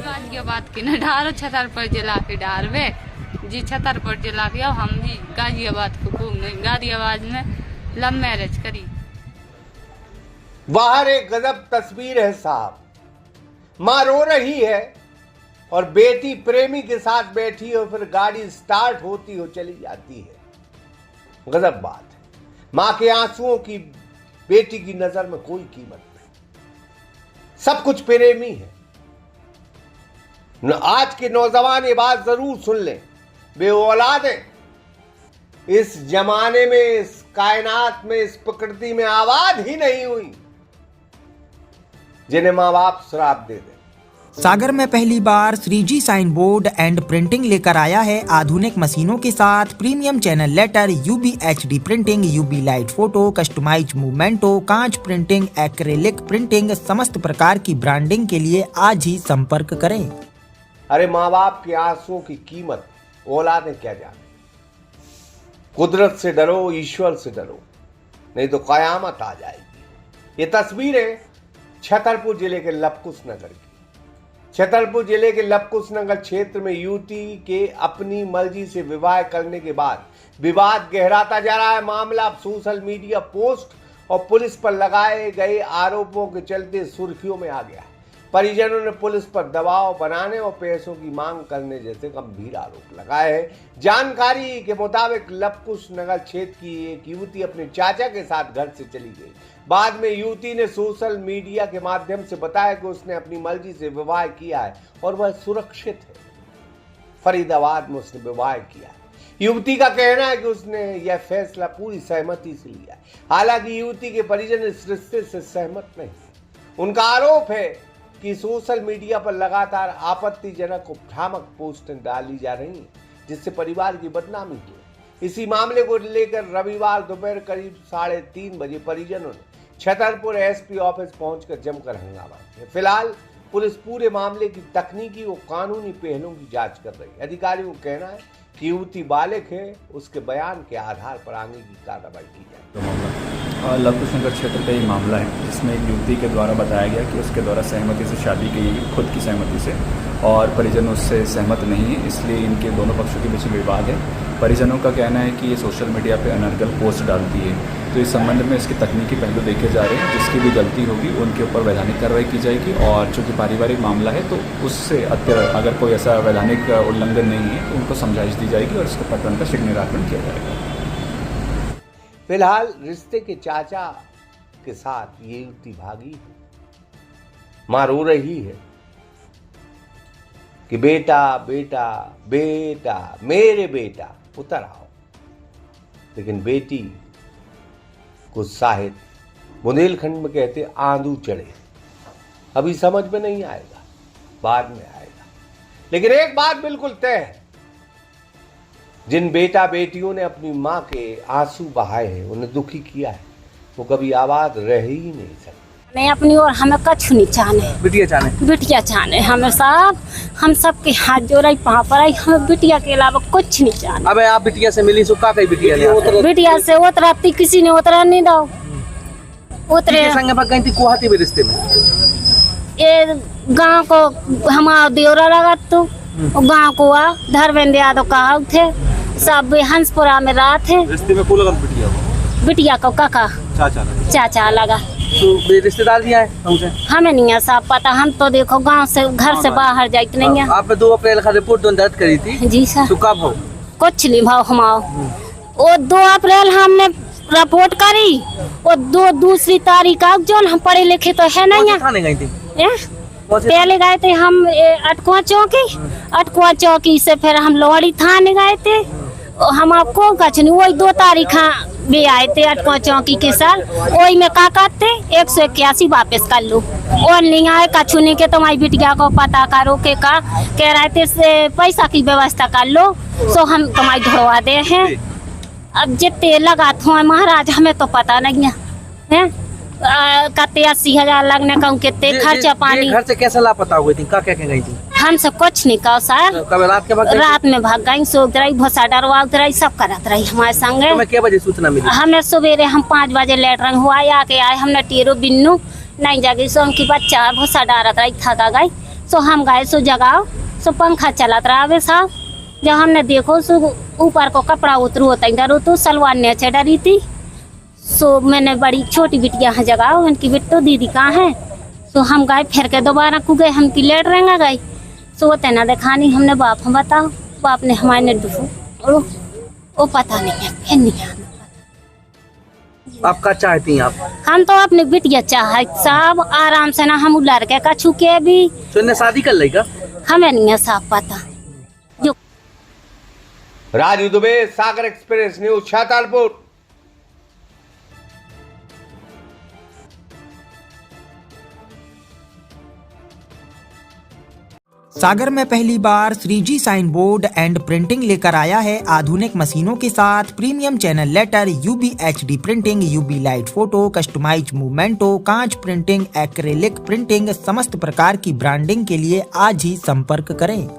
गाजियाबाद के न ढारो छतरपुर जिला के ढार में जी छतरपुर जिला के अब हम भी गाजियाबाद को घूमने गाजियाबाद में लव मैरिज करी। बाहर एक गजब तस्वीर है साहब, माँ रो रही है और बेटी प्रेमी के साथ बैठी है और फिर गाड़ी स्टार्ट होती हो चली जाती है। गजब बात है, माँ के आंसुओं की बेटी की नजर में कोई कीमत नहीं, सब कुछ प्रेमी है। आज के नौजवान ये बात जरूर सुन लें, बे औलाद है इस जमाने में, इस कायनात में, इस प्रकृति में आबाद ही नहीं हुई जिन्हें माँ बाप श्राप दे दे। सागर में पहली बार Shreeji sign board and printing लेकर आया है आधुनिक मशीनों के साथ premium channel letter, UV HD printing, UV light photo, customise memento, कांच प्रिंटिंग, एक्रेलिक प्रिंटिंग, समस्त प्रकार की ब्रांडिंग के लिए आज ही संपर्क करें। अरे माँ बाप के आंसुओं की कीमत औलादें क्या जाने। कुदरत से डरो, ईश्वर से डरो, नहीं तो कयामत आ जाएगी। ये तस्वीर है छतरपुर जिले के लवकुश नगर की। छतरपुर जिले के लवकुश नगर क्षेत्र में युवती के अपनी मर्जी से विवाह करने के बाद विवाद गहराता जा रहा है। मामला अब सोशल मीडिया पोस्ट और पुलिस पर लगाए गए आरोपों के चलते सुर्खियों में आ गया। परिजनों ने पुलिस पर दबाव बनाने और पैसों की मांग करने जैसे गंभीर आरोप लगाए हैं। जानकारी के मुताबिक लवकुश नगर क्षेत्र की एक युवती अपने चाचा के साथ घर से चली गई। बाद में युवती ने सोशल मीडिया के माध्यम से बताया कि उसने अपनी मर्जी से विवाह किया है और वह सुरक्षित है। फरीदाबाद में उसने विवाह किया है। युवती का कहना है कि उसने यह फैसला पूरी सहमति से लिया है। हालांकि युवती के परिजन इस रिश्ते से सहमत नहीं। उनका आरोप है कि सोशल मीडिया पर लगातार आपत्तिजनक और भ्रामक पोस्ट डाली जा रही हैं, जिससे परिवार की बदनामी हुई। इसी मामले को लेकर रविवार दोपहर करीब 3:30 बजे परिजनों ने छतरपुर एसपी ऑफिस पहुंचकर जमकर हंगामा किया। फिलहाल पुलिस पूरे मामले की तकनीकी और कानूनी पहलुओं की जांच कर रही है। अधिकारियों का कहना है कि युवती बालिग है, उसके बयान के आधार पर आगे की कार्रवाई की जाए। लवकुश नगर क्षेत्र का ये मामला है जिसमें एक युवती के द्वारा बताया गया कि उसके द्वारा सहमति से शादी की गई, खुद की सहमति से, और परिजन उससे सहमत नहीं है, इसलिए इनके दोनों पक्षों के बीच विवाद है। परिजनों का कहना है कि ये सोशल मीडिया पे अनर्गल पोस्ट डालती है, तो इस संबंध में इसके तकनीकी पहलू देखे जा रहे हैं। जिसकी भी गलती होगी उनके ऊपर वैधानिक कार्रवाई की जाएगी, और चूँकि पारिवारिक मामला है तो उससे अगर कोई ऐसा वैधानिक उल्लंघन नहीं है तो उनको समझाइश दी जाएगी और इसके प्रकरण का शीघ्र निराकरण किया जाएगा। फिलहाल रिश्ते के चाचा के साथ ये युवती भागी है। मां रो रही है कि बेटा बेटा बेटा मेरे बेटा उतर आओ, लेकिन बेटी को शायद बुंदेलखंड में कहते आंधू चढ़े। अभी समझ में नहीं आएगा, बाद में आएगा। लेकिन एक बात बिल्कुल तय है, जिन बेटा बेटियों ने अपनी माँ के आंसू बहाए हैं, उन्हें दुखी किया है, वो कभी आबाद रह ही नहीं सकते। नहीं अपनी और हमें कछ नहीं चाहने, बिटिया चाहने हमें साहब। हम सबके हाथ जोड़ाई पाँव पर आई, हमें बिटिया के अलावा कुछ नहीं चाहने। अब आप बिटिया से मिली सुखा कही बिटिया से उतराती किसी ने उतरा नहीं दो उतरे संग रिश्ते में ये गाँव को हमारा देवरा लगा तो गाँव को आ धर्मेंद्र यादव कहा थे सब हंसपुरा में रहा थे। रिश्ते में बिटिया को काका चाचा लगा, तो रिश्तेदार भी आए हमें नहीं है साहब पता। हम तो देखो गांव से घर से बाहर जाते नहीं है। आपने 2 अप्रैल का रिपोर्ट दर्ज करी थी जी सर, तो कब हो कुछ नहीं भाव हमाओ। वो 2 अप्रैल हमने रिपोर्ट करी, वो 2 तारीख जो हम पढ़े लिखे तो है नहीं है। पहले गए थे हम अटकुआ चौकी से, फिर हम लोहड़ी थाने गए थे। हम आपको कछ नहीं, वही 2 तारीख भी आए थे अटकुआ चौकी के सर। वही में का कहते 181 वापस कर लो, और नहीं आए कछु नहीं के तुम्हारी बिटिया को पता करो के का कह रहे थे से पैसा की व्यवस्था कर लो, सो हम तुम्हारी धोवा दे हैं। अब जितने लगा था महाराज हमें तो पता नहीं है कहते 80,000 लगने का कितने खर्चा पानी। घर से कैसे लापता हुई थी, क्या गई थी? हमसे कुछ नहीं कहो सर। कब रात के वक्त रात में भाग गई, सोच रही, भोसा डरवात रही, सब करत रही हमारे संगे। तुम्हें क्या बजे सूचना मिली? हमें सवेरे हम 5 बजे लेटरिंग हुआ, आके आए हमने टीरो बिन्नू नहीं जगी, सो उनकी बच्चा भूसा डारत रही, थका गई, सो हम गए सो जगाओ, सो पंखा चलत रहा वे साहब। जब हमने देखो सो ऊपर को कपड़ा उतरू होता इधर तो सलवार नीचे डरी थी। सो मैंने बड़ी छोटी बिटिया है जगाओ, उनकी बिट्टो दीदी कहाँ है, सो हम गए फिर के दोबारा को गए, हम की लेटरिंग आ गई, सो वो तेना दिखानी हमने बाप हम बताओ, बाप ने हमारे ने डूबो वो पता नहीं है, फिर नहीं है। आप क्या चाहती हैं आप? हम तो अपनी बिटिया चाहे साहब आराम से ना, हम लड़के का छुके भी तो इन्हें शादी कर लेगा? हमें नहीं है साहब पता। जो राजू दुबे, सागर एक्सप्रेस न्यूज, छतरपुर। सागर में पहली बार 3G sign board and printing लेकर आया है आधुनिक मशीनों के साथ premium channel letter, UBHD printing, UB light photo, customise memento, कांच प्रिंटिंग, एक्रेलिक प्रिंटिंग, समस्त प्रकार की ब्रांडिंग के लिए आज ही संपर्क करें।